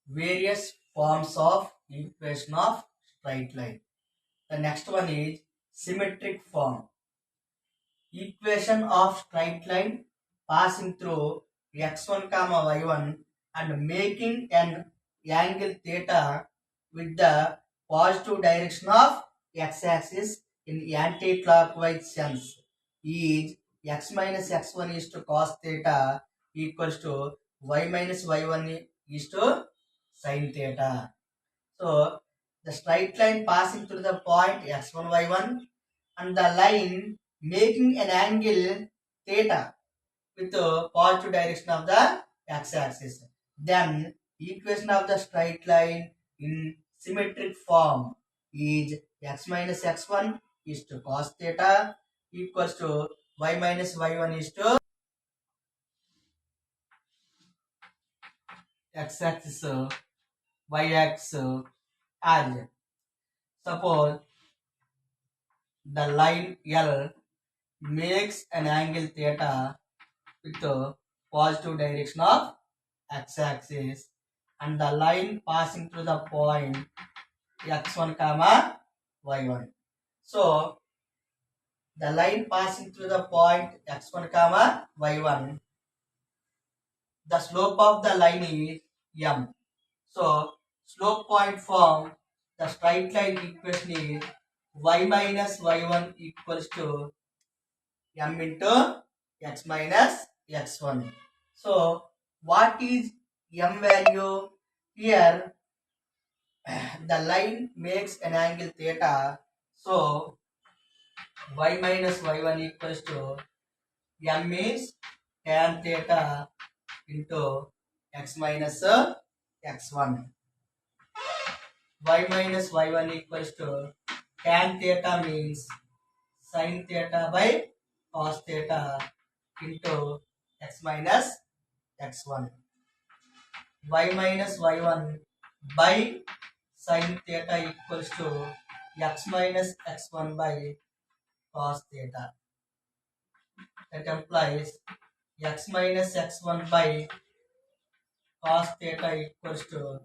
various forms of equation of straight line. The next one is symmetric form. Equation of straight line passing through x1 comma y1 and making an angle theta with the positive direction of x-axis in anti-clockwise sense is x minus x1 is to cos theta equals to y minus y1 is to sin theta. So the straight line passing through the point x1 y1 and the line making an angle theta with the positive direction of the x-axis. Then equation of the straight line in symmetric form is x minus x1 is to cos theta equals to y minus y1 is to x-axis y-axis as. Suppose the line L makes an angle theta with the positive direction of x-axis and the line passing through the point x1 comma y1. So the line passing through the point x1 comma y1, the slope of the line is m. So slope point form the straight line equation is y minus y1 equals to m into x minus x1. So what is m value? Here the line makes an angle theta. So y minus y1 equals to m is tan theta into x minus x1. Y minus y1 equals to tan theta means sin theta by cos theta into x minus x1. Y minus y1 by sin theta equals to x minus x1 by cos theta. That implies x minus x1 by cos theta equals to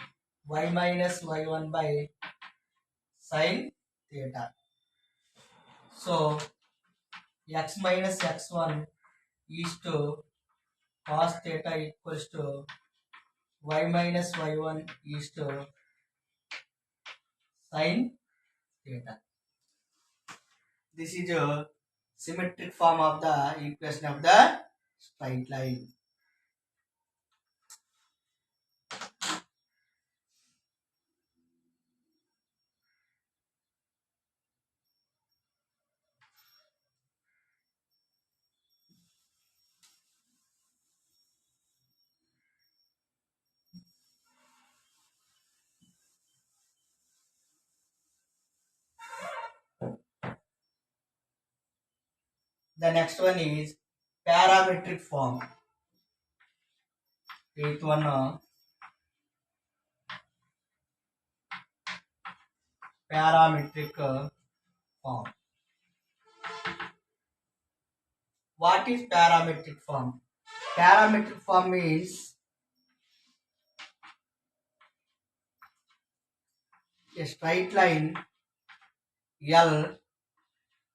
y minus y1 by sin theta. So x minus x1 is to cos theta equals to y minus y1 is to sin theta. This is a symmetric form of the equation of the straight line. The next one is parametric form. Eighth one, parametric form. What is parametric form? Parametric form means a straight line L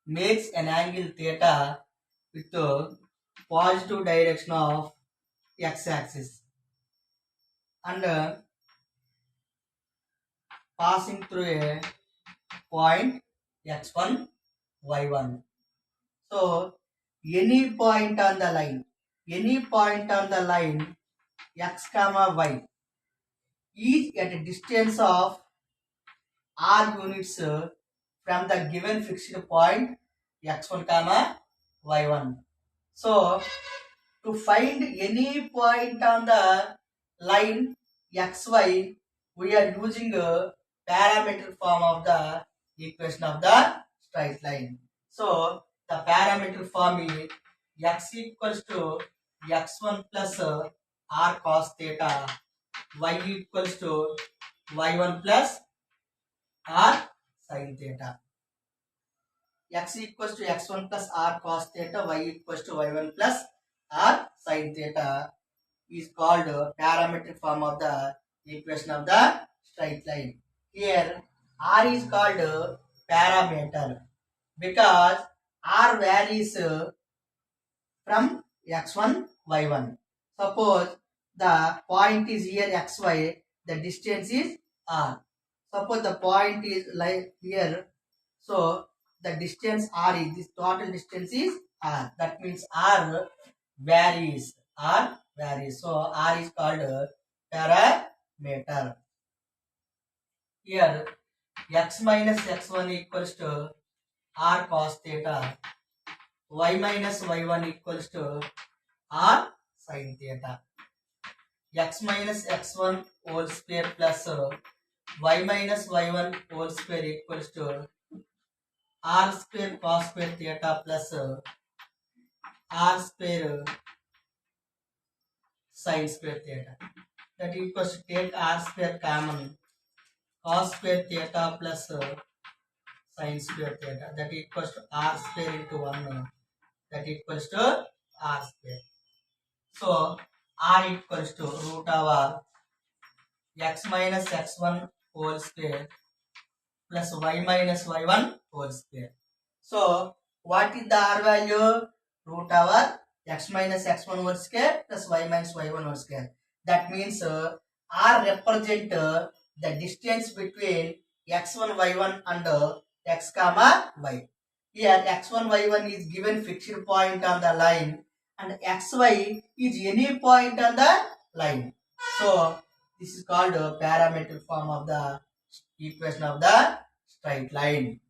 makes an angle theta with the positive direction of x-axis and passing through a point x1 y1. So any point on the line x comma y is at a distance of r units from the given fixed point x1 comma y1. So to find any point on the line xy, we are using a parametric form of the equation of the straight line. So the parametric form is x equals to x1 plus r cos theta, y equals to y1 plus r sin theta. X equals to x1 plus r cos theta, y equals to y1 plus r sin theta is called parametric form of the equation of the straight line. Here r is called parameter because r varies from x1 y1. Suppose the point is here xy, the distance is r. Suppose the point is like here, so the distance r is, this total distance is r. That means r varies. R varies. So r is called parameter. Here x minus x1 equals to r cos theta. Y minus y1 equals to r sin theta. X minus x1 whole square plus y minus y1 whole square equals to r square cos square theta plus r square sin square theta. That equals to take r square common, cos square theta plus sin square theta. That equals to r square into 1. That equals to r square. So r equals to root over x minus x1 whole square plus y minus y1 whole square. So what is the r value? Root over x minus x1 whole square plus y minus y1 whole square. That means r represent the distance between x1 y1 and x comma y. Here x1 y1 is given fixed point on the line and xy is any point on the line. So this is called a parametric form of the equation of the straight line.